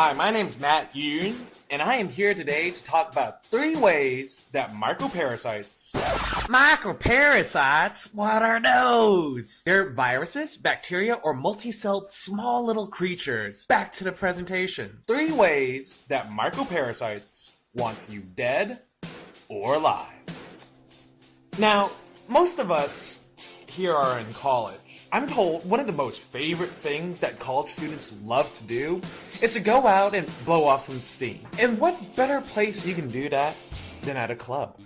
Hi, my name's Matt Yoon, and I am here today to talk about 3 ways that microparasites... Microparasites? What are those? They're viruses, bacteria, or multi-celled small little creatures. Back to the presentation. 3 ways that microparasites wants you dead or alive. Now, most of us here are in college. I'm told one of the most favorite things that college students love to do is to go out and blow off some steam. And what better place you can do that than at a club?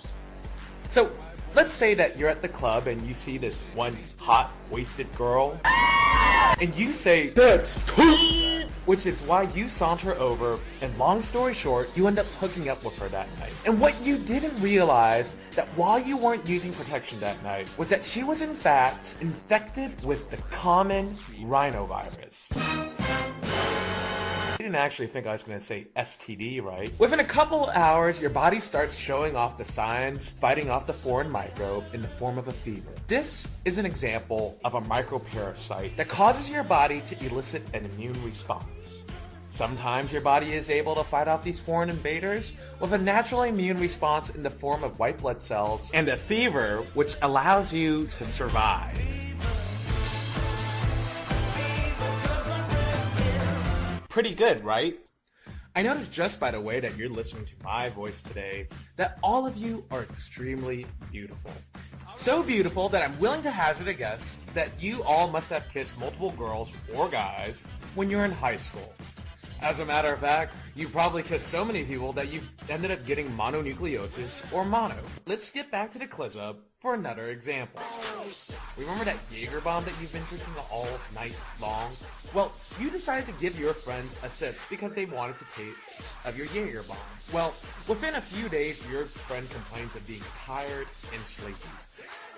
So let's say that you're at the club and you see this one hot, wasted girl, and you say, "That's tight," which is why you saunter over, and long story short, you end up hooking up with her that night. And what you didn't realize, that while you weren't using protection that night, was that she was in fact infected with the common rhinovirus. You didn't actually think I was going to say STD, right? Within a couple of hours, your body starts showing off the signs, fighting off the foreign microbe in the form of a fever. This is an example of a microparasite that causes your body to elicit an immune response. Sometimes your body is able to fight off these foreign invaders with a natural immune response in the form of white blood cells and a fever, which allows you to survive. Pretty good, right? I noticed just by the way that you're listening to my voice today that all of you are extremely beautiful. So beautiful that I'm willing to hazard a guess that you all must have kissed multiple girls or guys when you were in high school. As a matter of fact, you probably kissed so many people that you ended up getting mononucleosis or mono. Let's get back to the Clizub for another example. Remember that Jaeger bomb that you've been drinking all night long? Well, you decided to give your friends a sip because they wanted to taste of your Jaeger bomb. Well, within a few days, your friend complains of being tired and sleepy.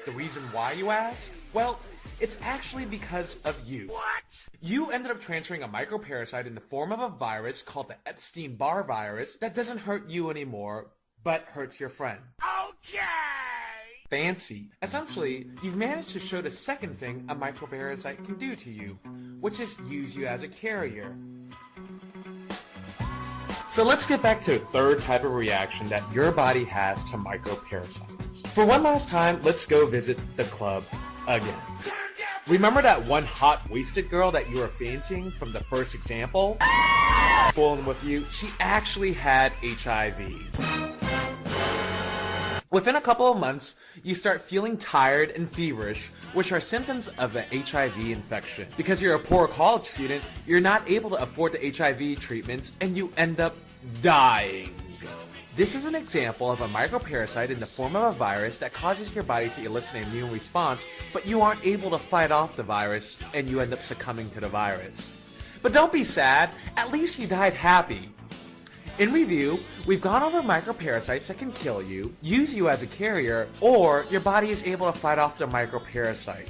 The reason why, you ask? Well, it's actually because of you. What? You ended up transferring a microparasite in the form of a virus called the Epstein-Barr virus that doesn't hurt you anymore, but hurts your friend. Okay! Fancy. Essentially, you've managed to show the second thing a microparasite can do to you, which is use you as a carrier. So let's get back to the third type of reaction that your body has to microparasites. For one last time, let's go visit the club again. Remember that one hot, wasted girl that you were fancying from the first example? Fooling with you, she actually had HIV. Within a couple of months, you start feeling tired and feverish, which are symptoms of an HIV infection. Because you're a poor college student, you're not able to afford the HIV treatments, and you end up dying. This is an example of a microparasite in the form of a virus that causes your body to elicit an immune response, but you aren't able to fight off the virus, and you end up succumbing to the virus. But don't be sad, at least you died happy. In review, we've gone over microparasites that can kill you, use you as a carrier, or your body is able to fight off the microparasite.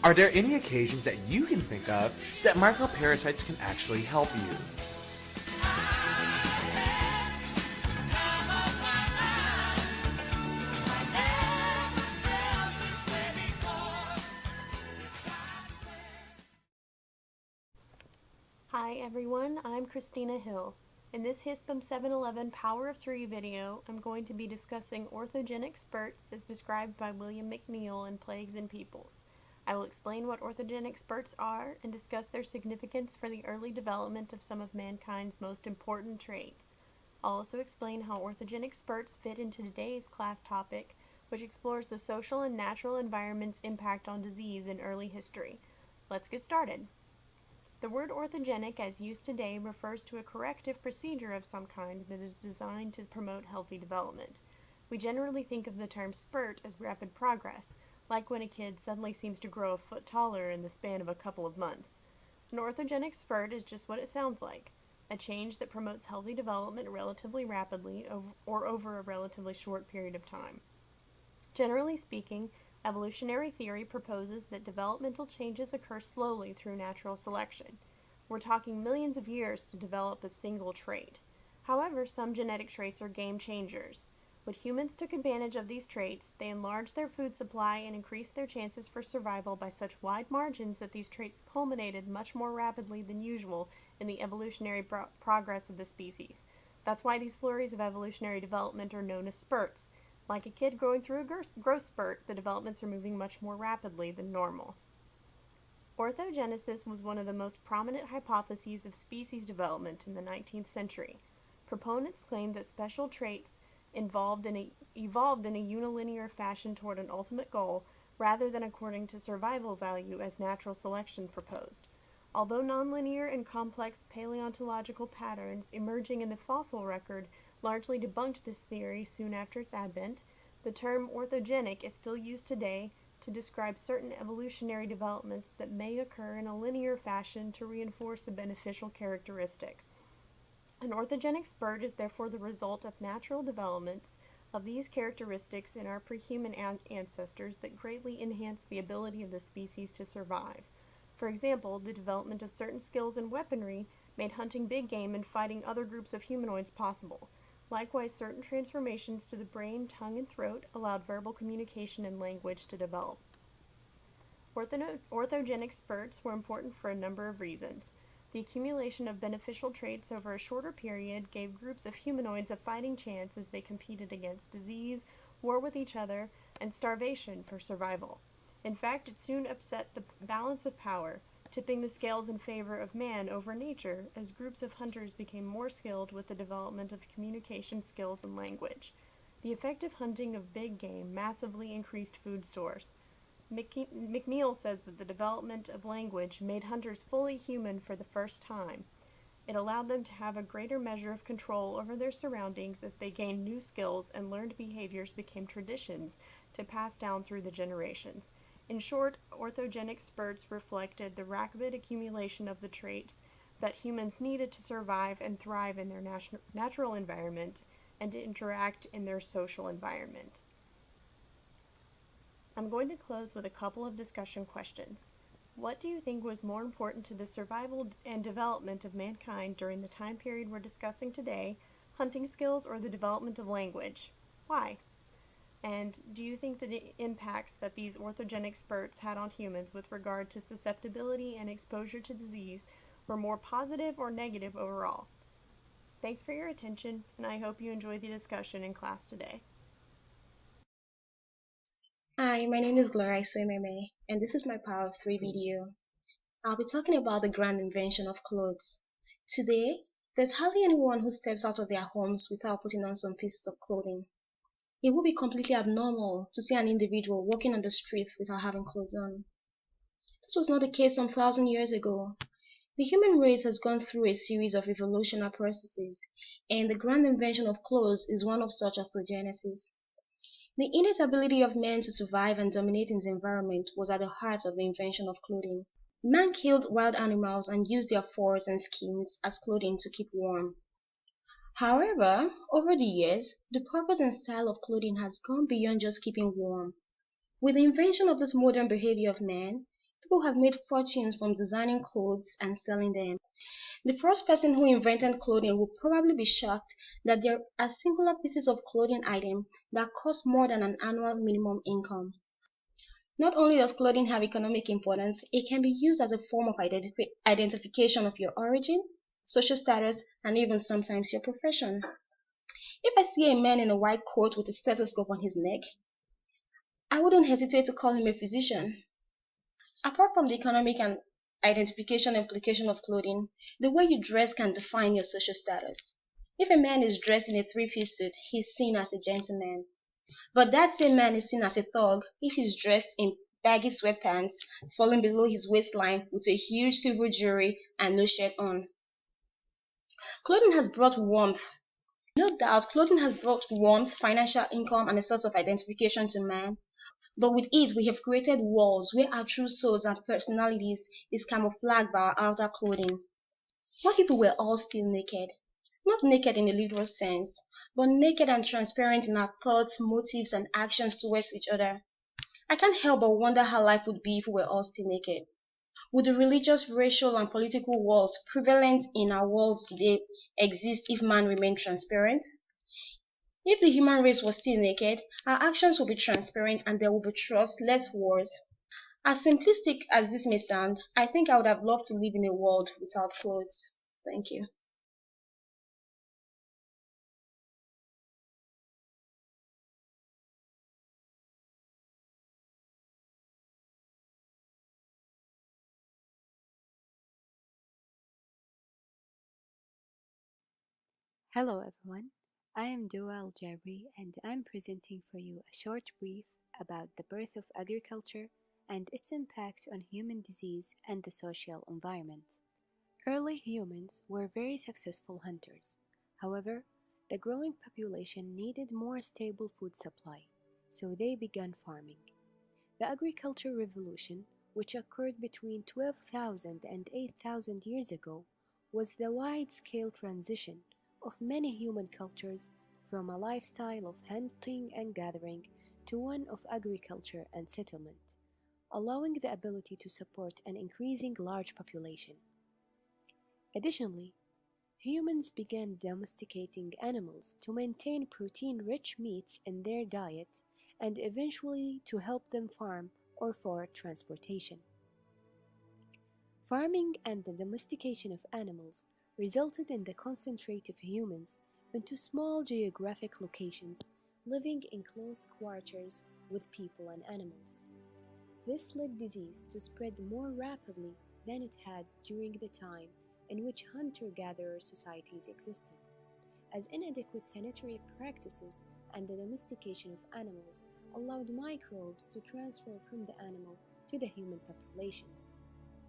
Are there any occasions that you can think of that microparasites can actually help you? Hi everyone, I'm Christina Hill. In this HISPM 711 Power of 3 video, I'm going to be discussing orthogenic spurts as described by William McNeill in Plagues in Peoples. I will explain what orthogenic spurts are and discuss their significance for the early development of some of mankind's most important traits. I'll also explain how orthogenic spurts fit into today's class topic, which explores the social and natural environment's impact on disease in early history. Let's get started. The word orthogenic, as used today, refers to a corrective procedure of some kind that is designed to promote healthy development. We generally think of the term spurt as rapid progress, like when a kid suddenly seems to grow a foot taller in the span of a couple of months. An orthogenic spurt is just what it sounds like, a change that promotes healthy development relatively rapidly or over a relatively short period of time. Generally speaking, evolutionary theory proposes that developmental changes occur slowly through natural selection. We're talking millions of years to develop a single trait. However, some genetic traits are game changers. When humans took advantage of these traits, they enlarged their food supply and increased their chances for survival by such wide margins that these traits culminated much more rapidly than usual in the evolutionary progress of the species. That's why these flurries of evolutionary development are known as spurts. Like a kid growing through a growth spurt, the developments are moving much more rapidly than normal. Orthogenesis was one of the most prominent hypotheses of species development in the 19th century. Proponents claimed that special traits evolved in a unilinear fashion toward an ultimate goal, rather than according to survival value as natural selection proposed. Although nonlinear and complex paleontological patterns emerging in the fossil record largely debunked this theory soon after its advent, the term orthogenic is still used today to describe certain evolutionary developments that may occur in a linear fashion to reinforce a beneficial characteristic. An orthogenic spurt is therefore the result of natural developments of these characteristics in our pre-human ancestors that greatly enhance the ability of the species to survive. For example, the development of certain skills in weaponry made hunting big game and fighting other groups of humanoids possible. Likewise, certain transformations to the brain, tongue, and throat allowed verbal communication and language to develop. Orthogenic spurts were important for a number of reasons. The accumulation of beneficial traits over a shorter period gave groups of humanoids a fighting chance as they competed against disease, war with each other, and starvation for survival. In fact, it soon upset the balance of power, tipping the scales in favor of man over nature as groups of hunters became more skilled with the development of communication skills and language. The effective hunting of big game massively increased food source. McNeill says that the development of language made hunters fully human for the first time. It allowed them to have a greater measure of control over their surroundings as they gained new skills and learned behaviors became traditions to pass down through the generations. In short, orthogenic spurts reflected the rapid accumulation of the traits that humans needed to survive and thrive in their natural environment and to interact in their social environment. I'm going to close with a couple of discussion questions. What do you think was more important to the survival and development of mankind during the time period we're discussing today, hunting skills or the development of language? Why? And do you think that the impacts that these orthogenic spurts had on humans with regard to susceptibility and exposure to disease were more positive or negative overall? Thanks for your attention, and I hope you enjoyed the discussion in class today. Hi, my name is Gloria Soememe, and this is my Power of 3 video. I'll be talking about the grand invention of clothes. Today, there's hardly anyone who steps out of their homes without putting on some pieces of clothing. It would be completely abnormal to see an individual walking on the streets without having clothes on. This was not the case some 1,000 years ago. The human race has gone through a series of evolutionary processes, and the grand invention of clothes is one of such orthogenesis. The innate ability of man to survive and dominate in his environment was at the heart of the invention of clothing. Man killed wild animals and used their furs and skins as clothing to keep warm. However, over the years, the purpose and style of clothing has gone beyond just keeping warm. With the invention of this modern behavior of man, people have made fortunes from designing clothes and selling them. The first person who invented clothing will probably be shocked that there are singular pieces of clothing item that cost more than an annual minimum income. Not only does clothing have economic importance, it can be used as a form of identification of your origin, social status, and even sometimes your profession. If I see a man in a white coat with a stethoscope on his neck, I wouldn't hesitate to call him a physician. Apart from the economic and identification implication of clothing, the way you dress can define your social status. If a man is dressed in a three-piece suit, he's seen as a gentleman. But that same man is seen as a thug if he's dressed in baggy sweatpants falling below his waistline with a huge silver jewelry and no shirt on. Clothing has brought warmth. No doubt, clothing has brought warmth, financial income, and a source of identification to man. But with it, we have created walls where our true souls and personalities is camouflaged by our outer clothing. What if we were all still naked? Not naked in a literal sense, but naked and transparent in our thoughts, motives, and actions towards each other. I can't help but wonder how life would be if we were all still naked. Would the religious, racial, and political walls prevalent in our world today exist if man remained transparent? If the human race was still naked, our actions would be transparent and there would be trust, less wars. As simplistic as this may sound, I think I would have loved to live in a world without clothes. Thank you. Hello everyone, I am Dua Al-Jabri and I'm presenting for you a short brief about the birth of agriculture and its impact on human disease and the social environment. Early humans were very successful hunters. However, the growing population needed more stable food supply, so they began farming. The agricultural revolution, which occurred between 12,000 and 8,000 years ago, was the wide-scale transition of many human cultures from a lifestyle of hunting and gathering to one of agriculture and settlement, allowing the ability to support an increasing large population. Additionally, humans began domesticating animals to maintain protein-rich meats in their diet and eventually to help them farm or for transportation. Farming and the domestication of animals resulted in the concentration of humans into small geographic locations, living in close quarters with people and animals. This led disease to spread more rapidly than it had during the time in which hunter-gatherer societies existed, as inadequate sanitary practices and the domestication of animals allowed microbes to transfer from the animal to the human populations,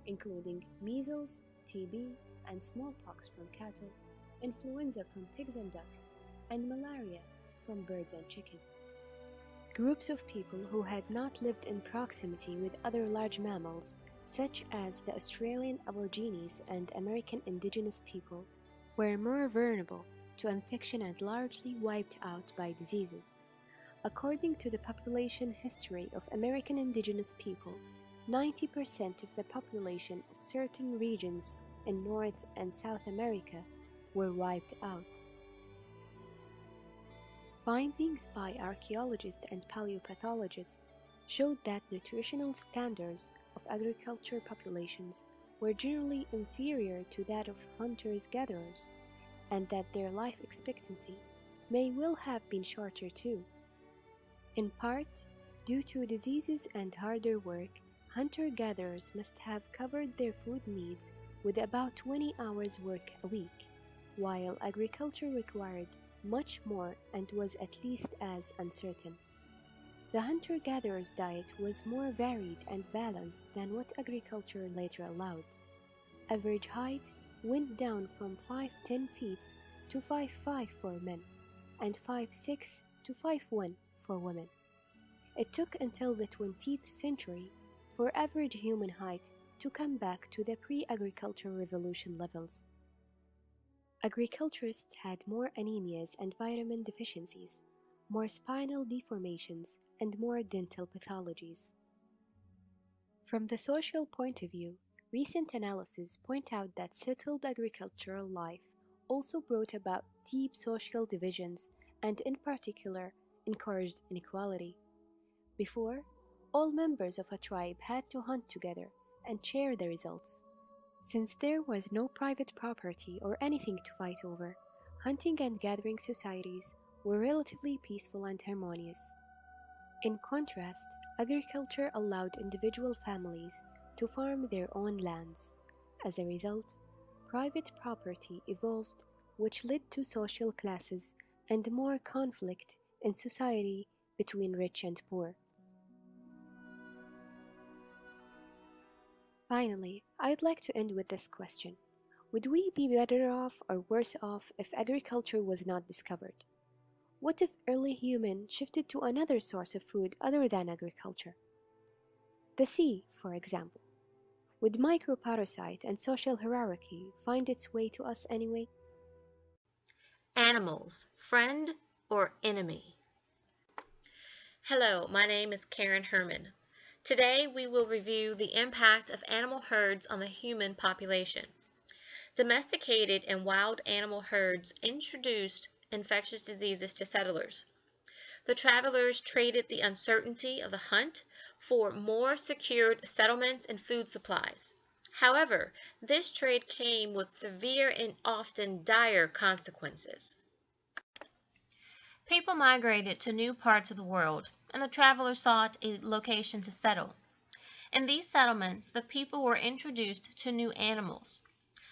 including measles, TB, and smallpox from cattle, influenza from pigs and ducks, and malaria from birds and chickens. Groups of people who had not lived in proximity with other large mammals, such as the Australian Aborigines and American indigenous people, were more vulnerable to infection and largely wiped out by diseases. According to the population history of American indigenous people, 90% of the population of certain regions in North and South America were wiped out. Findings by archaeologists and paleopathologists showed that nutritional standards of agriculture populations were generally inferior to that of hunters-gatherers, and that their life expectancy may well have been shorter too. In part, due to diseases and harder work, hunter-gatherers must have covered their food needs with about 20 hours work a week, while agriculture required much more and was at least as uncertain. The hunter-gatherer's diet was more varied and balanced than what agriculture later allowed. Average height went down from 5'10" feet to 5'5" for men, and 5'6" to 5'1" for women. It took until the 20th century for average human height to come back to the pre-agricultural revolution levels. Agriculturists had more anemias and vitamin deficiencies, more spinal deformations, and more dental pathologies. From the social point of view, recent analyses point out that settled agricultural life also brought about deep social divisions and, in particular, encouraged inequality. Before, all members of a tribe had to hunt together and share the results. Since there was no private property or anything to fight over, hunting and gathering societies were relatively peaceful and harmonious. In contrast, agriculture allowed individual families to farm their own lands. As a result, private property evolved, which led to social classes and more conflict in society between rich and poor. Finally, I'd like to end with this question. Would we be better off or worse off if agriculture was not discovered? What if early humans shifted to another source of food other than agriculture? The sea, for example. Would microparasite and social hierarchy find its way to us anyway? Animals, friend or enemy? Hello, my name is Karen Herman. Today we will review the impact of animal herds on the human population. Domesticated and wild animal herds introduced infectious diseases to settlers. The travelers traded the uncertainty of the hunt for more secured settlements and food supplies. However, this trade came with severe and often dire consequences. People migrated to new parts of the world, and the travelers sought a location to settle. In these settlements, the people were introduced to new animals.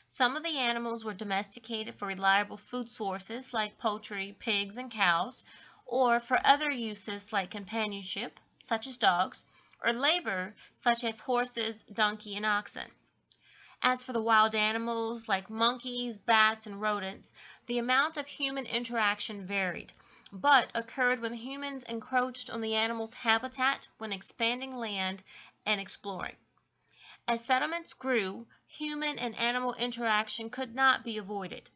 Some of the animals were domesticated for reliable food sources like poultry, pigs, and cows, or for other uses like companionship, such as dogs, or labor, such as horses, donkey, and oxen. As for the wild animals like monkeys, bats, and rodents, the amount of human interaction varied, but occurred when humans encroached on the animals' habitat when expanding land and exploring. As settlements grew, human and animal interaction could not be avoided.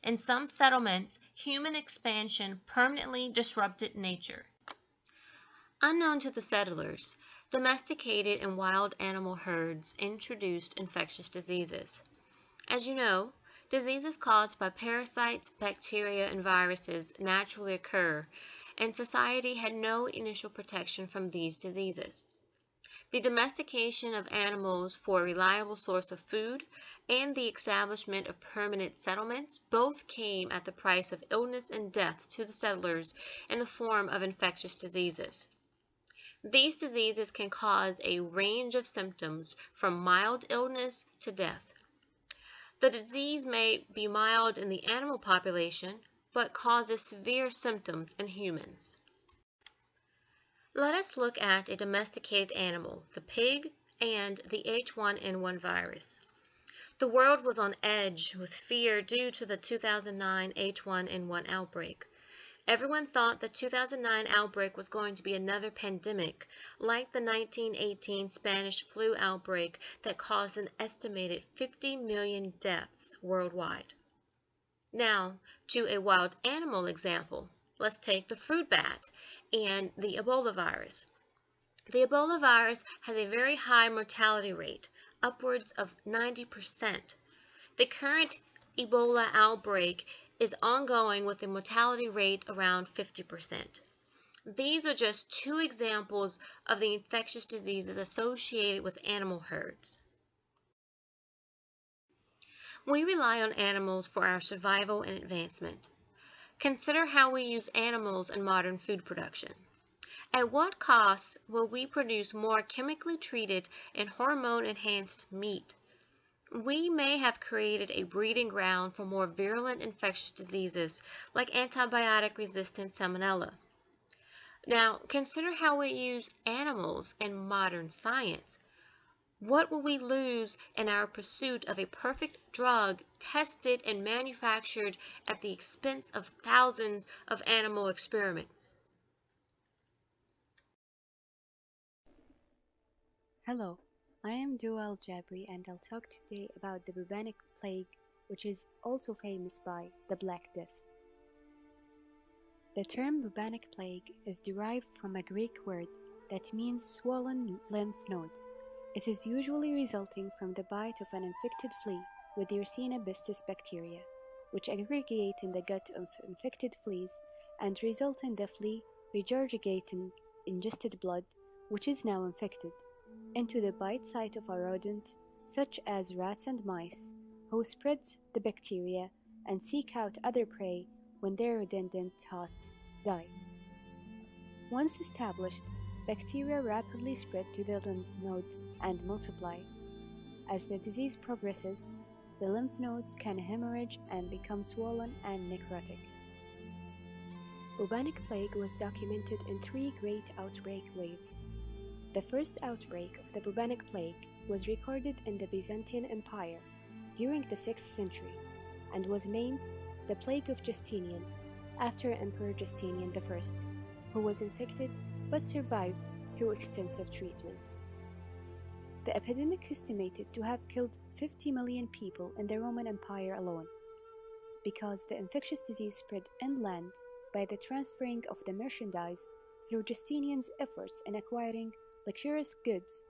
In some settlements, human expansion permanently disrupted nature. Unknown to the settlers, domesticated and wild animal herds introduced infectious diseases. As you know, diseases caused by parasites, bacteria, and viruses naturally occur, and society had no initial protection from these diseases. The domestication of animals for a reliable source of food and the establishment of permanent settlements both came at the price of illness and death to the settlers in the form of infectious diseases. These diseases can cause a range of symptoms from mild illness to death. The disease may be mild in the animal population, but causes severe symptoms in humans. Let us look at a domesticated animal, the pig, and the H1N1 virus. The world was on edge with fear due to the 2009 H1N1 outbreak. Everyone thought the 2009 outbreak was going to be another pandemic, like the 1918 Spanish flu outbreak that caused an estimated 50 million deaths worldwide. Now, to a wild animal example. Let's take the fruit bat and the Ebola virus. The Ebola virus has a very high mortality rate, upwards of 90%. The current Ebola outbreak is ongoing with a mortality rate around 50%. These are just two examples of the infectious diseases associated with animal herds. We rely on animals for our survival and advancement. Consider how we use animals in modern food production. At what cost will we produce more chemically treated and hormone-enhanced meat? We may have created a breeding ground for more virulent infectious diseases like antibiotic-resistant salmonella. Now, consider how we use animals in modern science. What will we lose in our pursuit of a perfect drug tested and manufactured at the expense of thousands of animal experiments? Hello, I am Dua Al-Jabri and I'll talk today about the bubonic plague, which is also famous by the Black Death. The term bubonic plague is derived from a Greek word that means swollen lymph nodes. It is usually resulting from the bite of an infected flea with Yersinia pestis bacteria, which aggregate in the gut of infected fleas and result in the flea regurgitating ingested blood, which is now infected, into the bite site of a rodent, such as rats and mice, who spreads the bacteria and seek out other prey when their redundant hosts die. Once established, bacteria rapidly spread to the lymph nodes and multiply. As the disease progresses, the lymph nodes can hemorrhage and become swollen and necrotic. Bubonic plague was documented in 3 great outbreak waves. The first outbreak of the bubonic plague was recorded in the Byzantine Empire during the 6th century and was named the Plague of Justinian after Emperor Justinian I, who was infected but survived through extensive treatment. The epidemic is estimated to have killed 50 million people in the Roman Empire alone, because the infectious disease spread inland by the transferring of the merchandise through Justinian's efforts in acquiring luxurious goods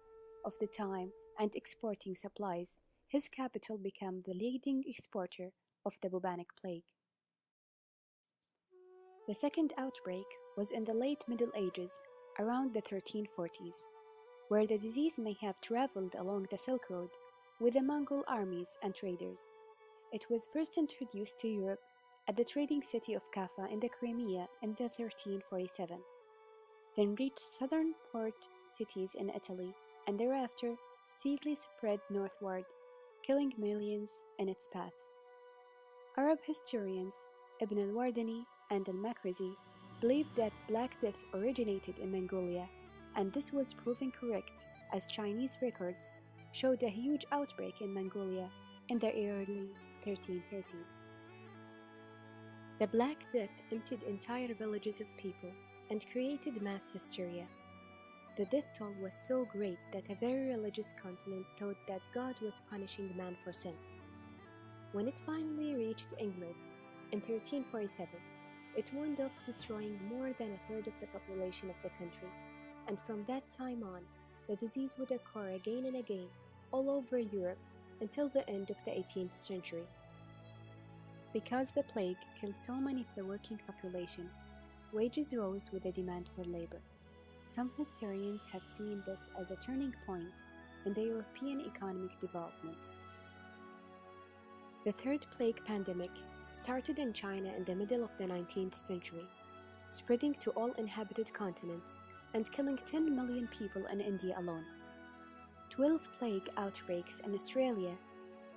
of the time and exporting supplies. His capital became the leading exporter of the bubonic plague. The second outbreak was in the late Middle Ages, around the 1340s, where the disease may have traveled along the Silk Road with the Mongol armies and traders. It was first introduced to Europe at the trading city of Kaffa in the Crimea in the 1347, then reached southern port cities in Italy, and thereafter steadily spread northward, killing millions in its path. Arab historians Ibn al-Wardani and al-Makrizi believed that Black Death originated in Mongolia, and this was proven correct as Chinese records showed a huge outbreak in Mongolia in the early 1330s. The Black Death emptied entire villages of people and created mass hysteria. The death toll was so great that a very religious continent thought that God was punishing man for sin. When it finally reached England in 1347, it wound up destroying more than a third of the population of the country, and from that time on, the disease would occur again and again all over Europe until the end of the 18th century. Because the plague killed so many of the working population, wages rose with the demand for labor. Some historians have seen this as a turning point in the European economic development. The third plague pandemic started in China in the middle of the 19th century, spreading to all inhabited continents and killing 10 million people in India alone. 12 plague outbreaks in Australia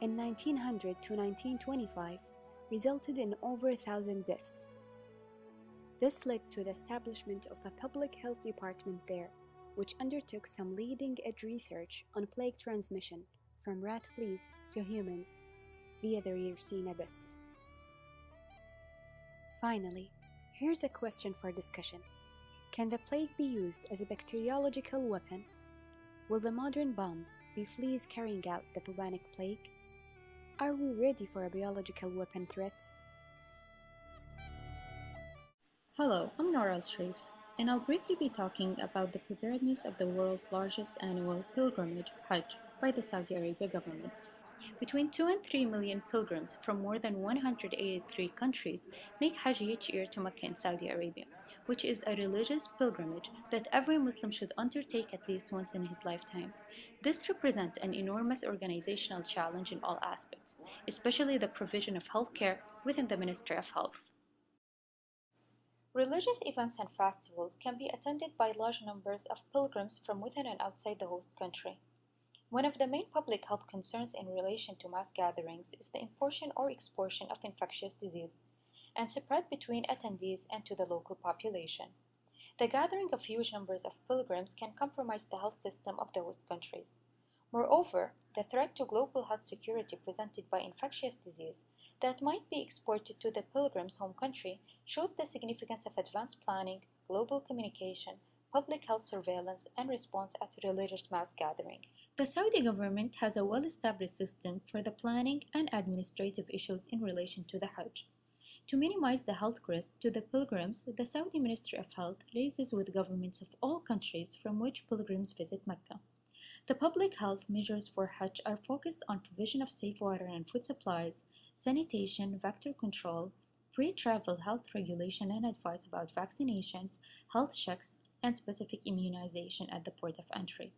in 1900 to 1925 resulted in over 1,000 deaths. This led to the establishment of a public health department there, which undertook some leading-edge research on plague transmission from rat fleas to humans via the Yersinia pestis. Finally, here's a question for discussion. Can the plague be used as a bacteriological weapon? Will the modern bombs be fleas carrying out the bubonic plague? Are we ready for a biological weapon threat? Hello, I'm Nora Al-Sharif, and I'll briefly be talking about the preparedness of the world's largest annual pilgrimage, Hajj, by the Saudi Arabia government. Between 2 and 3 million pilgrims from more than 183 countries make Hajj each year to Mecca in Saudi Arabia, which is a religious pilgrimage that every Muslim should undertake at least once in his lifetime. This represents an enormous organizational challenge in all aspects, especially the provision of healthcare within the Ministry of Health. Religious events and festivals can be attended by large numbers of pilgrims from within and outside the host country. One of the main public health concerns in relation to mass gatherings is the importation or exportation of infectious disease and spread between attendees and to the local population. The gathering of huge numbers of pilgrims can compromise the health system of the host countries. Moreover, the threat to global health security presented by infectious disease that might be exported to the pilgrim's home country shows the significance of advanced planning, global communication, public health surveillance, and response at religious mass gatherings. The Saudi government has a well-established system for the planning and administrative issues in relation to the Hajj. To minimize the health risk to the pilgrims, the Saudi Ministry of Health liaises with governments of all countries from which pilgrims visit Mecca. The public health measures for Hajj are focused on provision of safe water and food supplies, sanitation, vector control, pre-travel health regulation and advice about vaccinations, health checks, and specific immunization at the port of entry,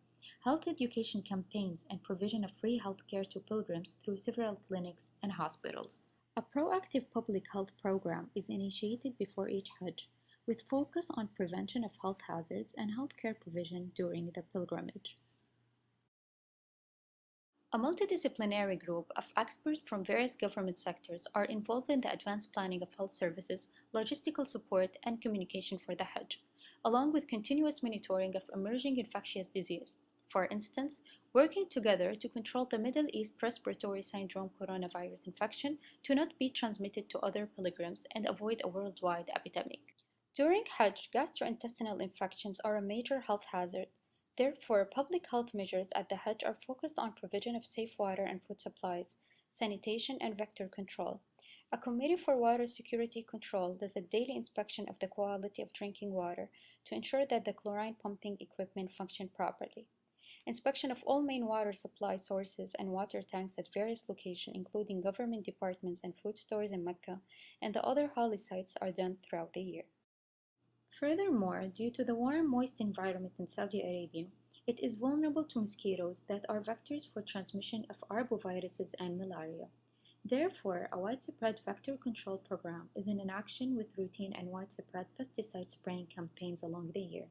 health education campaigns, and provision of free health care to pilgrims through several clinics and hospitals. A proactive public health program is initiated before each Hajj, with focus on prevention of health hazards and healthcare provision during the pilgrimage. A multidisciplinary group of experts from various government sectors are involved in the advanced planning of health services, logistical support, and communication for the Hajj, along with continuous monitoring of emerging infectious disease. For instance, working together to control the Middle East respiratory syndrome coronavirus infection to not be transmitted to other pilgrims and avoid a worldwide epidemic. During Hajj, gastrointestinal infections are a major health hazard. Therefore, public health measures at the Hajj are focused on provision of safe water and food supplies, sanitation, and vector control. A Committee for Water Security Control does a daily inspection of the quality of drinking water to ensure that the chlorine pumping equipment function properly. Inspection of all main water supply sources and water tanks at various locations, including government departments and food stores in Mecca and the other holy sites, are done throughout the year. Furthermore, due to the warm, moist environment in Saudi Arabia, It is vulnerable to mosquitoes that are vectors for transmission of arboviruses and malaria. Therefore, a widespread vector control program is in action with routine and widespread pesticide spraying campaigns along the year.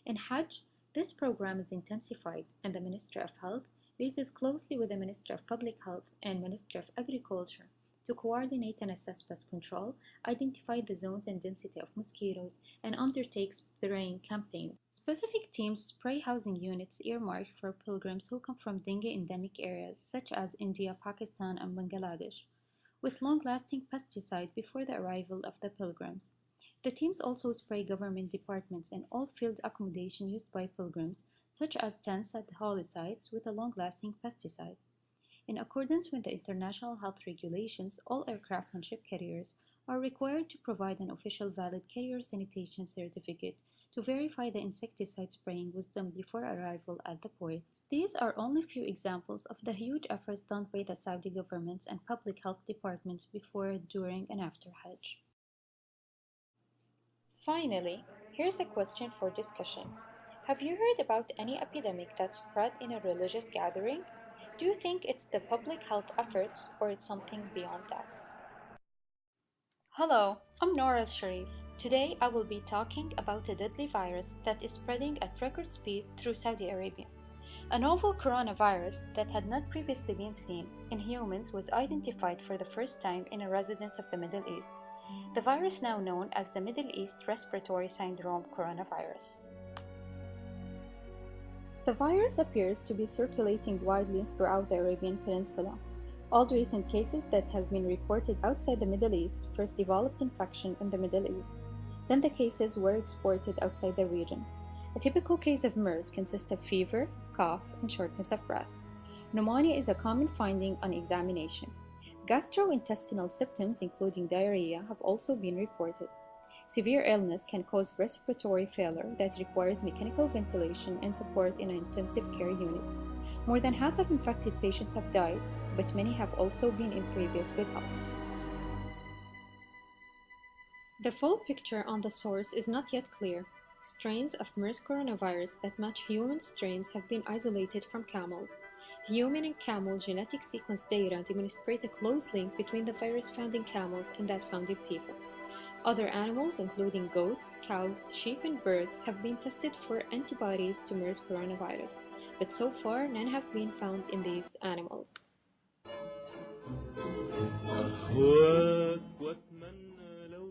In Hajj, this program is intensified, and the Ministry of Health liaises closely with the Ministry of Public Health and Ministry of Agriculture to coordinate and assess pest control, identify the zones and density of mosquitoes, and undertake spraying campaigns. Specific teams spray housing units earmarked for pilgrims who come from dengue endemic areas such as India, Pakistan, and Bangladesh, with long-lasting pesticide before the arrival of the pilgrims. The teams also spray government departments and all field accommodation used by pilgrims, such as tents at holy sites, with a long-lasting pesticide. In accordance with the international health regulations, all aircraft and ship carriers are required to provide an official valid carrier sanitation certificate to verify the insecticide spraying was done before arrival at the port. These are only few examples of the huge efforts done by the Saudi governments and public health departments before, during, and after Hajj. Finally, here's a question for discussion. Have you heard about any epidemic that spread in a religious gathering? Do you think it's the public health efforts or it's something beyond that? Hello, I'm Nora Sharif. Today I will be talking about a deadly virus that is spreading at record speed through Saudi Arabia. A novel coronavirus that had not previously been seen in humans was identified for the first time in a residence of the Middle East. The virus, now known as the Middle East Respiratory Syndrome coronavirus. The virus appears to be circulating widely throughout the Arabian Peninsula. All recent cases that have been reported outside the Middle East first developed infection in the Middle East. Then the cases were exported outside the region. A typical case of MERS consists of fever, cough, and shortness of breath. Pneumonia is a common finding on examination. Gastrointestinal symptoms, including diarrhea, have also been reported. Severe illness can cause respiratory failure that requires mechanical ventilation and support in an intensive care unit. More than half of infected patients have died, but many have also been in previous good health. The full picture on the source is not yet clear. Strains of MERS coronavirus that match human strains have been isolated from camels. Human and camel genetic sequence data demonstrate a close link between the virus found in camels and that found in people. Other animals, including goats, cows, sheep, and birds, have been tested for antibodies to MERS coronavirus, but so far none have been found in these animals.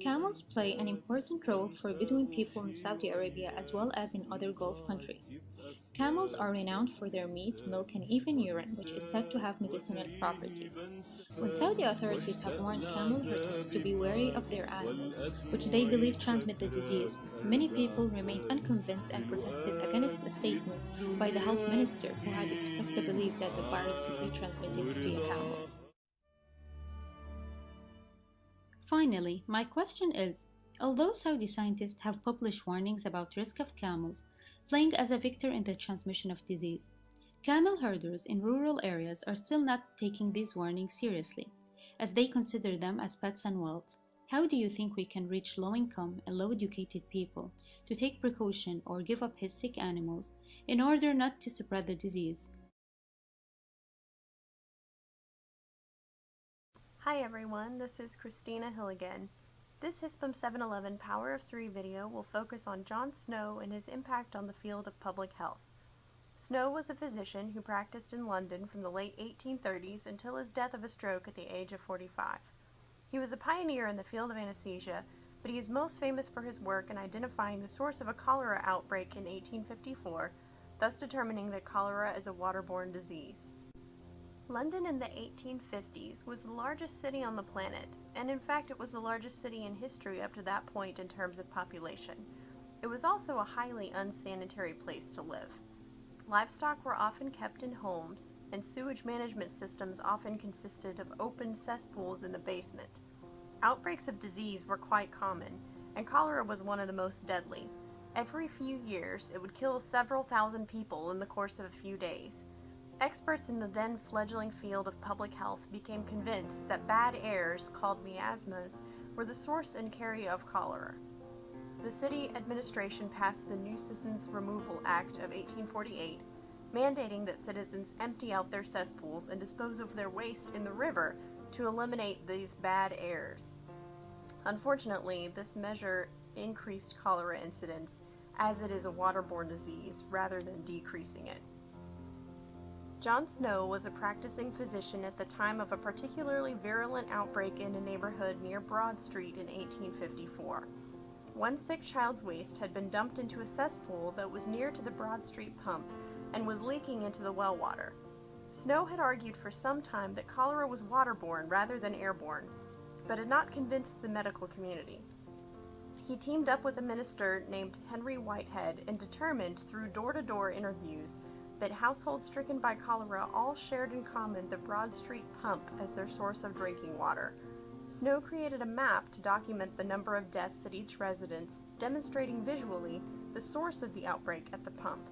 Camels play an important role for Bedouin people in Saudi Arabia as well as in other Gulf countries. Camels are renowned for their meat, milk, and even urine, which is said to have medicinal properties. When Saudi authorities have warned camel herders to be wary of their animals, which they believe transmit the disease, many people remained unconvinced and protested against a statement by the health minister who had expressed the belief that the virus could be transmitted via camels. Finally, my question is, although Saudi scientists have published warnings about risk of camels playing as a vector in the transmission of disease, camel herders in rural areas are still not taking these warnings seriously, as they consider them as pets and wealth. How do you think we can reach low-income and low-educated people to take precaution or give up his sick animals in order not to spread the disease? Hi everyone, this is Christina Hill again. This HISPM 711 Power of 3 video will focus on John Snow and his impact on the field of public health. Snow was a physician who practiced in London from the late 1830s until his death of a stroke at the age of 45. He was a pioneer in the field of anesthesia, but he is most famous for his work in identifying the source of a cholera outbreak in 1854, thus determining that cholera is a waterborne disease. London in the 1850s was the largest city on the planet, and in fact it was the largest city in history up to that point in terms of population. It was also a highly unsanitary place to live. Livestock were often kept in homes, and sewage management systems often consisted of open cesspools in the basement. Outbreaks of disease were quite common, and cholera was one of the most deadly. Every few years, it would kill several thousand people in the course of a few days. Experts in the then fledgling field of public health became convinced that bad airs, called miasmas, were the source and carrier of cholera. the city administration passed the Nuisance Removal Act of 1848, mandating that citizens empty out their cesspools and dispose of their waste in the river to eliminate these bad airs. Unfortunately, this measure increased cholera incidence, as it is a waterborne disease, rather than decreasing it. John Snow was a practicing physician at the time of a particularly virulent outbreak in a neighborhood near Broad Street in 1854. One sick child's waste had been dumped into a cesspool that was near to the Broad Street pump and was leaking into the well water. Snow had argued for some time that cholera was waterborne rather than airborne, but had not convinced the medical community. He teamed up with a minister named Henry Whitehead and determined through door-to-door interviews that households stricken by cholera all shared in common the Broad Street pump as their source of drinking water. Snow created a map to document the number of deaths at each residence, demonstrating visually the source of the outbreak at the pump.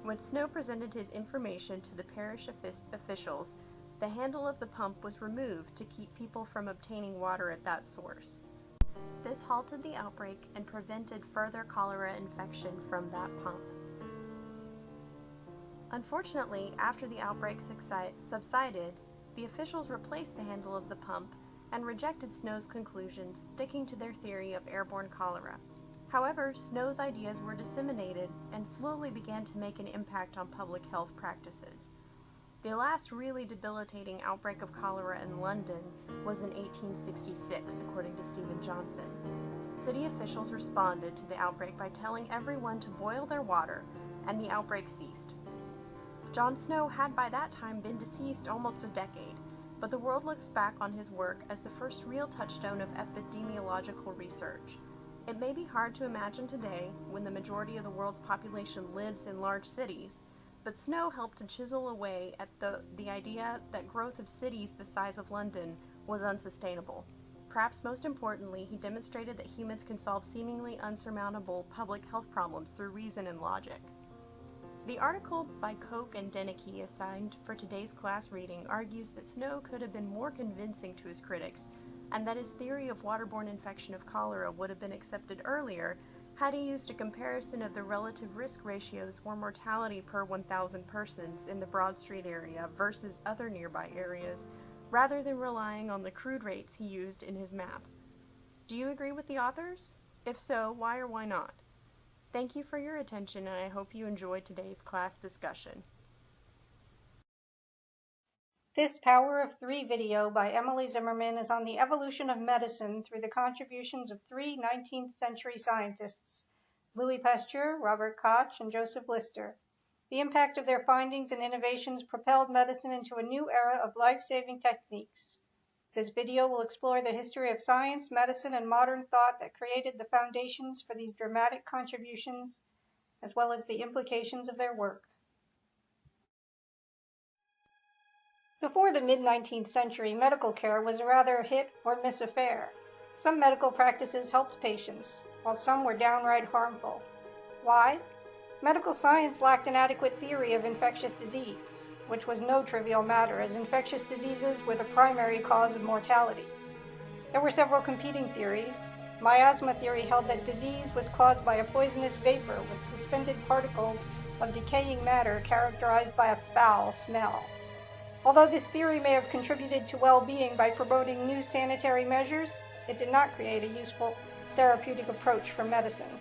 When Snow presented his information to the parish officials, the handle of the pump was removed to keep people from obtaining water at that source. This halted the outbreak and prevented further cholera infection from that pump. Unfortunately, after the outbreak subsided, the officials replaced the handle of the pump and rejected Snow's conclusions, sticking to their theory of airborne cholera. However, Snow's ideas were disseminated and slowly began to make an impact on public health practices. The last really debilitating outbreak of cholera in London was in 1866, according to Stephen Johnson. City officials responded to the outbreak by telling everyone to boil their water, and the outbreak ceased. John Snow had by that time been deceased almost a decade, but the world looks back on his work as the first real touchstone of epidemiological research. It may be hard to imagine today, when the majority of the world's population lives in large cities, but Snow helped to chisel away at the idea that growth of cities the size of London was unsustainable. Perhaps most importantly, he demonstrated that humans can solve seemingly unsurmountable public health problems through reason and logic. The article by Koch and Denicky assigned for today's class reading argues that Snow could have been more convincing to his critics, and that his theory of waterborne infection of cholera would have been accepted earlier had he used a comparison of the relative risk ratios or mortality per 1,000 persons in the Broad Street area versus other nearby areas, rather than relying on the crude rates he used in his map. Do you agree with the authors? If so, why or why not? Thank you for your attention, and I hope you enjoyed today's class discussion. This Power of Three video by Emily Zimmerman is on the evolution of medicine through the contributions of three 19th century scientists, Louis Pasteur, Robert Koch, and Joseph Lister. The impact of their findings and innovations propelled medicine into a new era of life-saving techniques. This video will explore the history of science, medicine, and modern thought that created the foundations for these dramatic contributions, as well as the implications of their work. Before the mid-19th century, medical care was a rather hit or miss affair. Some medical practices helped patients, while some were downright harmful. Why? Medical science lacked an adequate theory of infectious disease, which was no trivial matter, as infectious diseases were the primary cause of mortality. There were several competing theories. Miasma theory held that disease was caused by a poisonous vapor with suspended particles of decaying matter characterized by a foul smell. Although this theory may have contributed to well-being by promoting new sanitary measures, it did not create a useful therapeutic approach for medicine.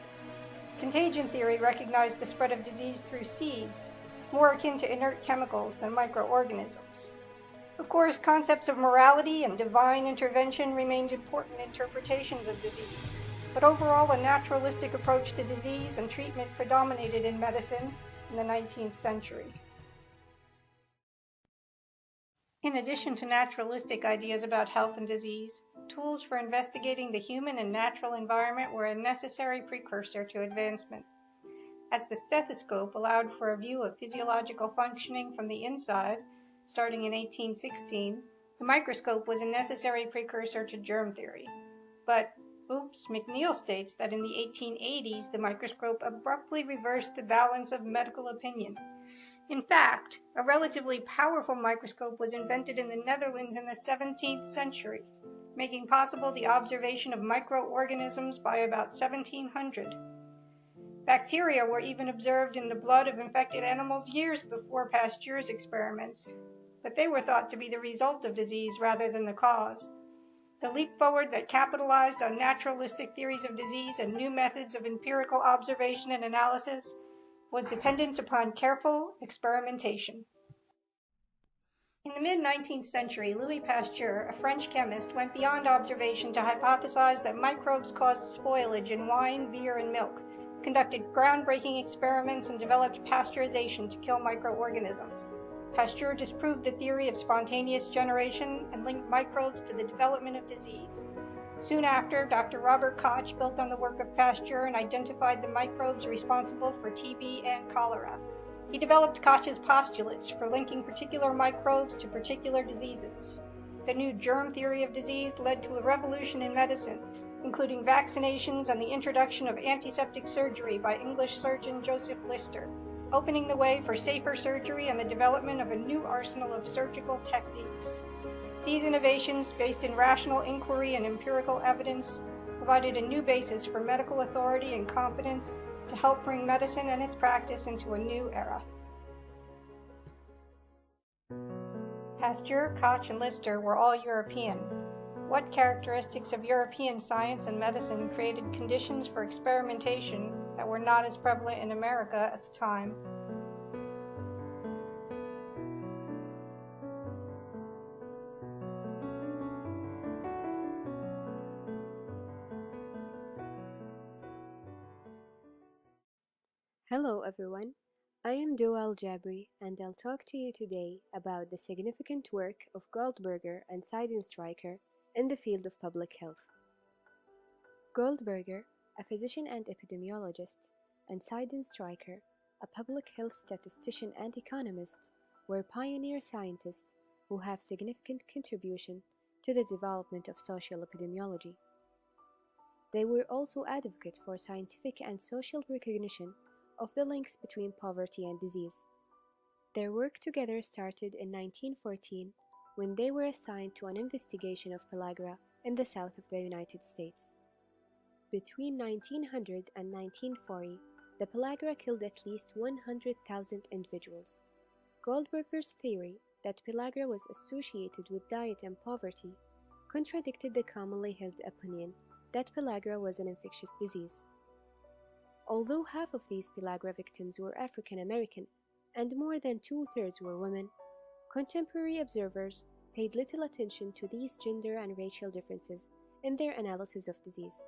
Contagion theory recognized the spread of disease through seeds, more akin to inert chemicals than microorganisms. Of course, concepts of morality and divine intervention remained important interpretations of disease, but overall a naturalistic approach to disease and treatment predominated in medicine in the 19th century. In addition to naturalistic ideas about health and disease, tools for investigating the human and natural environment were a necessary precursor to advancement. As the stethoscope allowed for a view of physiological functioning from the inside, starting in 1816, the microscope was a necessary precursor to germ theory. But, McNeill states that in the 1880s, the microscope abruptly reversed the balance of medical opinion. In fact, a relatively powerful microscope was invented in the Netherlands in the 17th century. making possible the observation of microorganisms by about 1700. Bacteria were even observed in the blood of infected animals years before Pasteur's experiments, but they were thought to be the result of disease rather than the cause. The leap forward that capitalized on naturalistic theories of disease and new methods of empirical observation and analysis was dependent upon careful experimentation. In the mid-19th century, Louis Pasteur, a French chemist, went beyond observation to hypothesize that microbes caused spoilage in wine, beer, and milk, conducted groundbreaking experiments, and developed pasteurization to kill microorganisms. Pasteur disproved the theory of spontaneous generation and linked microbes to the development of disease. Soon after, Dr. Robert Koch built on the work of Pasteur and identified the microbes responsible for TB and cholera. He developed Koch's postulates for linking particular microbes to particular diseases. The new germ theory of disease led to a revolution in medicine, including vaccinations and the introduction of antiseptic surgery by English surgeon Joseph Lister, opening the way for safer surgery and the development of a new arsenal of surgical techniques. These innovations, based in rational inquiry and empirical evidence, provided a new basis for medical authority and competence to help bring medicine and its practice into a new era. Pasteur, Koch, and Lister were all European. What characteristics of European science and medicine created conditions for experimentation that were not as prevalent in America at the time? Hello everyone, I am Doal Jabri and I'll talk to you today about the significant work of Goldberger and Seidenstreicher in the field of public health. Goldberger, a physician and epidemiologist, and Seidenstreicher, a public health statistician and economist, were pioneer scientists who have significant contribution to the development of social epidemiology. They were also advocates for scientific and social recognition of the links between poverty and disease. Their work together started in 1914 when they were assigned to an investigation of pellagra in the south of the United States. Between 1900 and 1940, the pellagra killed at least 100,000 individuals. Goldberger's theory that pellagra was associated with diet and poverty contradicted the commonly held opinion that pellagra was an infectious disease. Although half of these pellagra victims were African American and more than two-thirds were women, contemporary observers paid little attention to these gender and racial differences in their analysis of disease.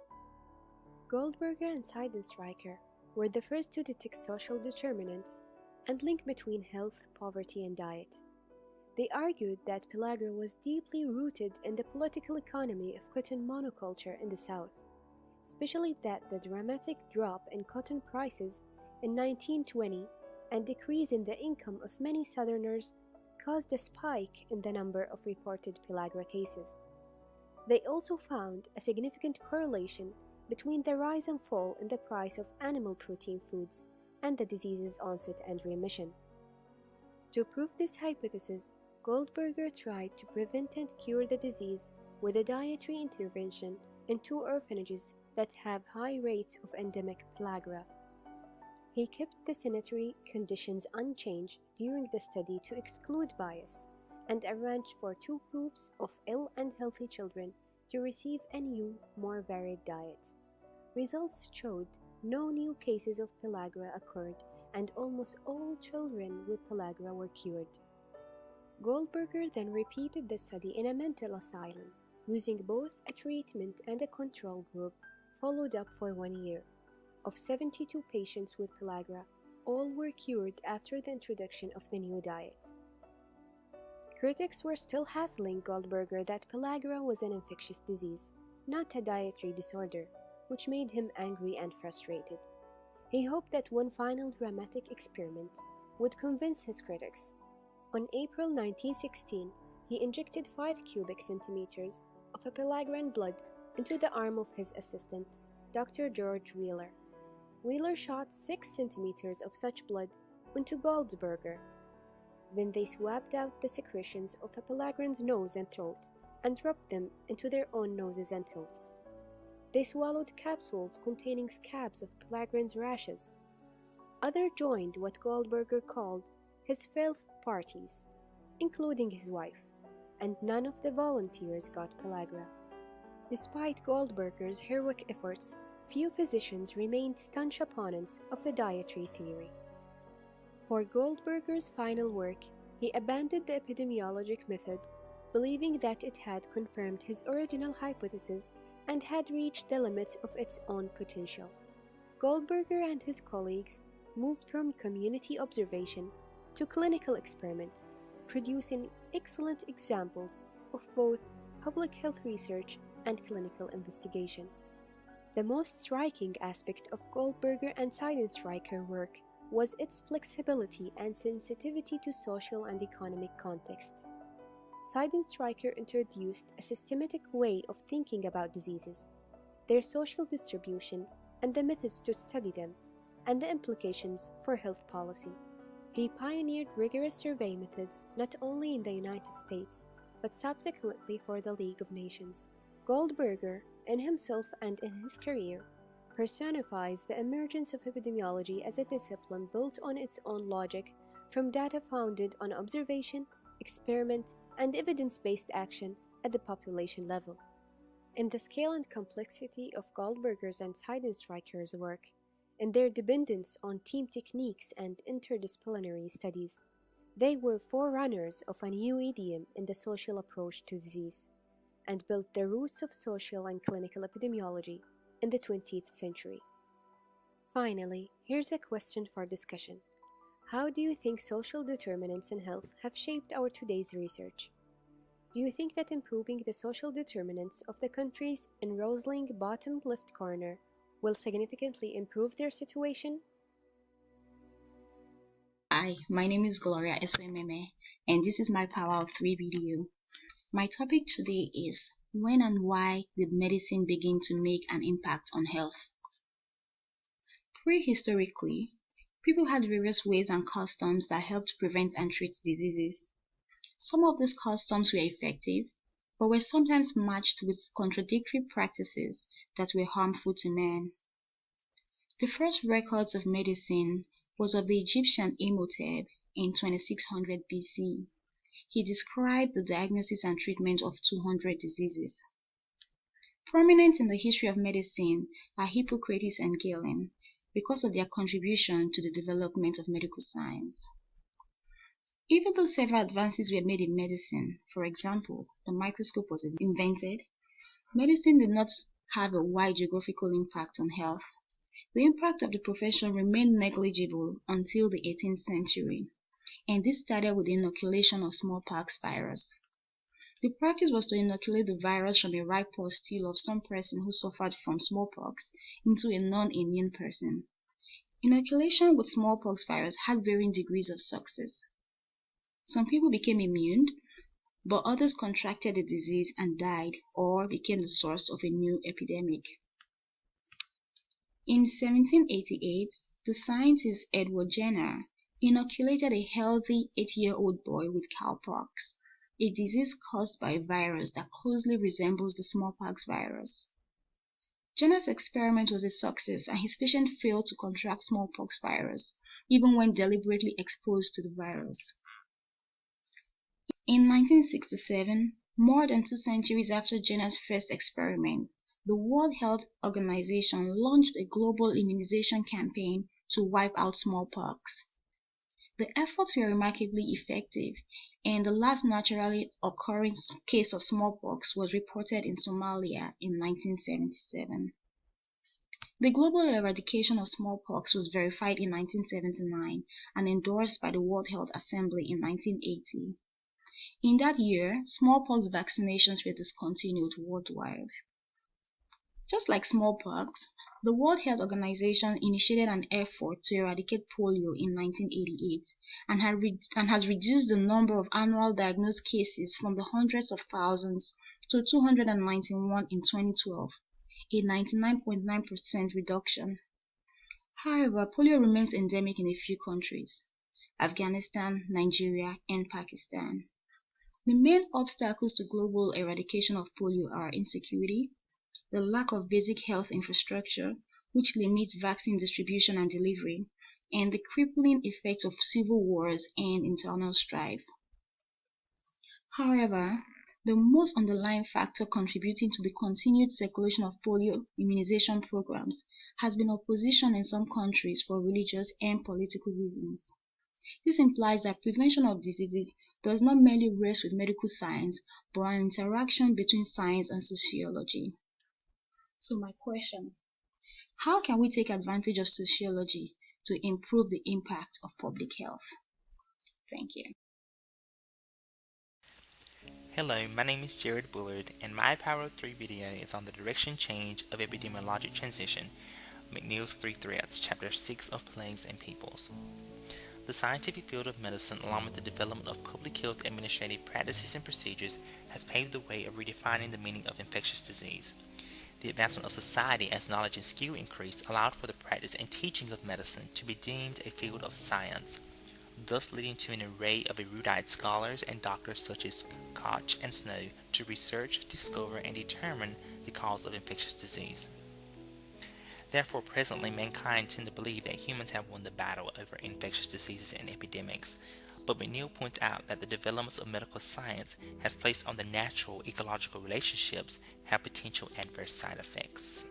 Goldberger and Seidenstreicher were the first to detect social determinants and link between health, poverty, and diet. They argued that pellagra was deeply rooted in the political economy of cotton monoculture in the South, especially that the dramatic drop in cotton prices in 1920 and decrease in the income of many Southerners caused a spike in the number of reported pellagra cases. They also found a significant correlation between the rise and fall in the price of animal protein foods and the disease's onset and remission. To prove this hypothesis, Goldberger tried to prevent and cure the disease with a dietary intervention in 2 orphanages that have high rates of endemic pellagra. He kept the sanitary conditions unchanged during the study to exclude bias and arranged for 2 groups of ill and healthy children to receive a new, more varied diet. Results showed no new cases of pellagra occurred and almost all children with pellagra were cured. Goldberger then repeated the study in a mental asylum, using both a treatment and a control group followed up for 1 year. Of 72 patients with pellagra, all were cured after the introduction of the new diet. Critics were still hassling Goldberger that pellagra was an infectious disease, not a dietary disorder, which made him angry and frustrated. He hoped that one final dramatic experiment would convince his critics. On April 1916, he injected 5 cubic centimeters of a pelagran blood into the arm of his assistant, Dr. George Wheeler. Wheeler shot 6 centimeters of such blood into Goldberger. Then they swabbed out the secretions of a pelagran's nose and throat and rubbed them into their own noses and throats. They swallowed capsules containing scabs of Pelegrin's rashes. Others joined what Goldberger called his filth parties, including his wife, and none of the volunteers got pellagra. Despite Goldberger's heroic efforts, few physicians remained staunch opponents of the dietary theory. For Goldberger's final work, he abandoned the epidemiologic method, believing that it had confirmed his original hypothesis and had reached the limits of its own potential. Goldberger and his colleagues moved from community observation to clinical experiment, producing excellent examples of both public health research and clinical investigation. The most striking aspect of Goldberger and Seidenstreicher work was its flexibility and sensitivity to social and economic context. Seidenstreicher introduced a systematic way of thinking about diseases, their social distribution, and the methods to study them, and the implications for health policy. He pioneered rigorous survey methods not only in the United States, but subsequently for the League of Nations. Goldberger, in himself and in his career, personifies the emergence of epidemiology as a discipline built on its own logic from data founded on observation, experiment, and evidence-based action at the population level. In the scale and complexity of Goldberger's and Seidenstreicher's work, in their dependence on team techniques and interdisciplinary studies, they were forerunners of a new idiom in the social approach to disease, and built the roots of social and clinical epidemiology in the 20th century. Finally, here's a question for discussion. How do you think social determinants in health have shaped our today's research? Do you think that improving the social determinants of the countries in Rosling bottom left corner will significantly improve their situation? Hi, my name is Gloria Esoememe, and this is my Power of 3 video. My topic today is, when and why did medicine begin to make an impact on health? Prehistorically, people had various ways and customs that helped prevent and treat diseases. Some of these customs were effective, but were sometimes matched with contradictory practices that were harmful to man. The first records of medicine was of the Egyptian Imhotep in 2600 BC. He described the diagnosis and treatment of 200 diseases. Prominent in the history of medicine are Hippocrates and Galen because of their contribution to the development of medical science. Even though several advances were made in medicine, for example, the microscope was invented, medicine did not have a wide geographical impact on health. The impact of the profession remained negligible until the 18th century, and this started with the inoculation of smallpox virus. The practice was to inoculate the virus from a ripe pustule of some person who suffered from smallpox into a non-immune person. Inoculation with smallpox virus had varying degrees of success. Some people became immune, but others contracted the disease and died or became the source of a new epidemic. In 1788, the scientist Edward Jenner inoculated a healthy 8-year-old boy with cowpox, a disease caused by a virus that closely resembles the smallpox virus. Jenner's experiment was a success, and his patient failed to contract smallpox virus, even when deliberately exposed to the virus. In 1967, more than 2 centuries after Jenner's first experiment, the World Health Organization launched a global immunization campaign to wipe out smallpox. The efforts were remarkably effective, and the last naturally occurring case of smallpox was reported in Somalia in 1977. The global eradication of smallpox was verified in 1979 and endorsed by the World Health Assembly in 1980. In that year, smallpox vaccinations were discontinued worldwide. Just like smallpox, the World Health Organization initiated an effort to eradicate polio in 1988 and has reduced the number of annual diagnosed cases from the hundreds of thousands to 291 in 2012, a 99.9% reduction. However, polio remains endemic in a few countries: Afghanistan, Nigeria, and Pakistan. The main obstacles to global eradication of polio are insecurity, the lack of basic health infrastructure, which limits vaccine distribution and delivery, and the crippling effects of civil wars and internal strife. However, the most underlying factor contributing to the continued circulation of polio immunization programs has been opposition in some countries for religious and political reasons. This implies that prevention of diseases does not merely rest with medical science, but an interaction between science and sociology. So my question, how can we take advantage of sociology to improve the impact of public health? Thank you. Hello, my name is Jared Bullard, and my Power of 3 video is on the direction change of epidemiologic transition, McNeill's 3 Threats, Chapter 6 of Plagues and Peoples. The scientific field of medicine, along with the development of public health administrative practices and procedures, has paved the way of redefining the meaning of infectious disease. The advancement of society as knowledge and skill increased allowed for the practice and teaching of medicine to be deemed a field of science, thus leading to an array of erudite scholars and doctors such as Koch and Snow to research, discover, and determine the cause of infectious disease. Therefore, presently, mankind tend to believe that humans have won the battle over infectious diseases and epidemics, but McNeill points out that the developments of medical science has placed on the natural ecological relationships have potential adverse side effects.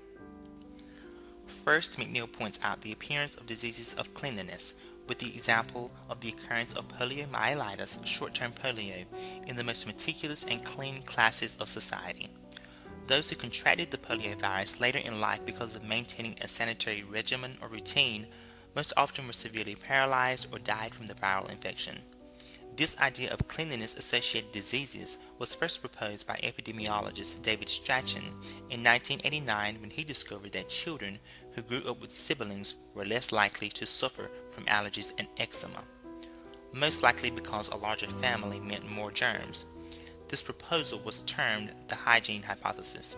First, McNeill points out the appearance of diseases of cleanliness, with the example of the occurrence of poliomyelitis, short-term polio, in the most meticulous and clean classes of society. Those who contracted the poliovirus later in life because of maintaining a sanitary regimen or routine most often were severely paralyzed or died from the viral infection. This idea of cleanliness-associated diseases was first proposed by epidemiologist David Strachan in 1989 when he discovered that children who grew up with siblings were less likely to suffer from allergies and eczema, most likely because a larger family meant more germs. This proposal was termed the hygiene hypothesis.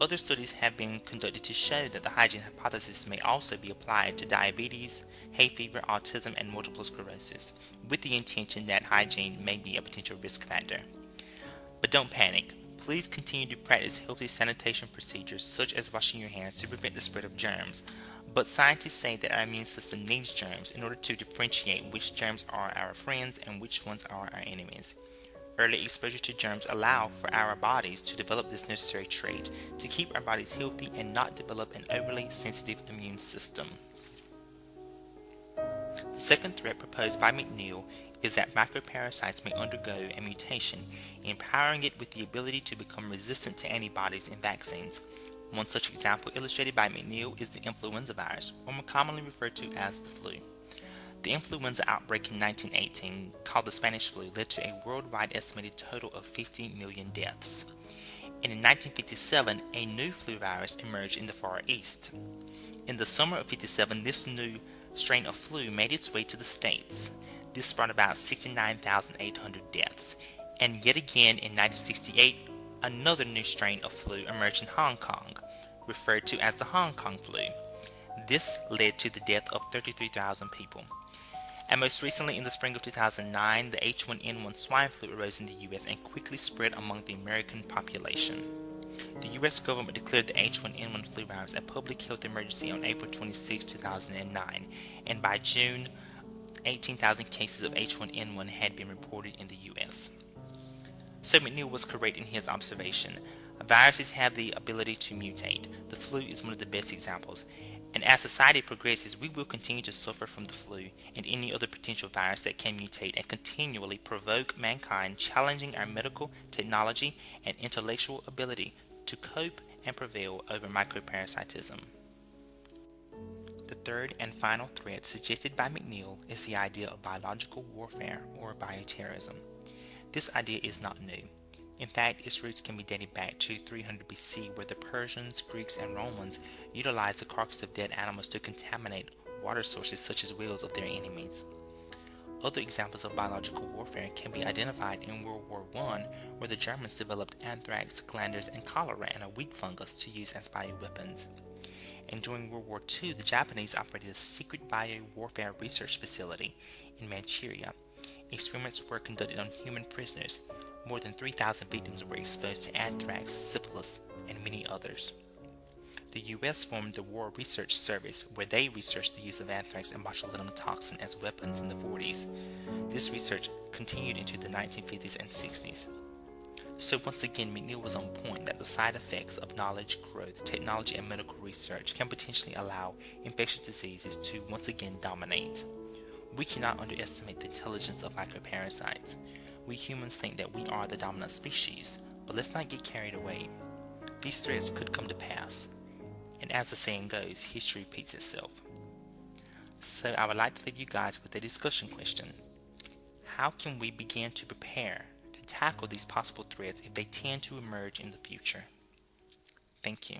Other studies have been conducted to show that the hygiene hypothesis may also be applied to diabetes, hay fever, autism, and multiple sclerosis, with the intention that hygiene may be a potential risk factor. But don't panic. Please continue to practice healthy sanitation procedures such as washing your hands to prevent the spread of germs. But scientists say that our immune system needs germs in order to differentiate which germs are our friends and which ones are our enemies. Early exposure to germs allow for our bodies to develop this necessary trait to keep our bodies healthy and not develop an overly sensitive immune system. The second threat proposed by McNeill is that microparasites may undergo a mutation, empowering it with the ability to become resistant to antibodies and vaccines. One such example illustrated by McNeill is the influenza virus, or more commonly referred to as the flu. The influenza outbreak in 1918, called the Spanish flu, led to a worldwide estimated total of 50 million deaths. And in 1957, a new flu virus emerged in the Far East. In the summer of 57, this new strain of flu made its way to the States. This brought about 69,800 deaths. And yet again in 1968, another new strain of flu emerged in Hong Kong, referred to as the Hong Kong flu. This led to the death of 33,000 people. And most recently, in the spring of 2009, the H1N1 swine flu arose in the US and quickly spread among the American population. The US government declared the H1N1 flu virus a public health emergency on April 26, 2009, and by June, 18,000 cases of H1N1 had been reported in the US. So McNeill was correct in his observation. Viruses have the ability to mutate. The flu is one of the best examples. And as society progresses, we will continue to suffer from the flu and any other potential virus that can mutate and continually provoke mankind, challenging our medical, technology, and intellectual ability to cope and prevail over microparasitism. The third and final threat suggested by McNeill is the idea of biological warfare or bioterrorism. This idea is not new. In fact, its roots can be dated back to 300 BC, where the Persians, Greeks, and Romans utilized the carcass of dead animals to contaminate water sources such as wells of their enemies. Other examples of biological warfare can be identified in World War I, where the Germans developed anthrax, glanders, and cholera and a wheat fungus to use as bioweapons. And during World War II, the Japanese operated a secret bio-warfare research facility in Manchuria. Experiments were conducted on human prisoners. More than 3,000 victims were exposed to anthrax, syphilis, and many others. The U.S. formed the War Research Service, where they researched the use of anthrax and botulinum toxin as weapons in the 40s. This research continued into the 1950s and 60s. So once again, McNeill was on point that the side effects of knowledge, growth, technology, and medical research can potentially allow infectious diseases to once again dominate. We cannot underestimate the intelligence of microparasites. We humans think that we are the dominant species, but let's not get carried away. These threats could come to pass. And as the saying goes, history repeats itself. So I would like to leave you guys with a discussion question. How can we begin to prepare to tackle these possible threats if they tend to emerge in the future? Thank you.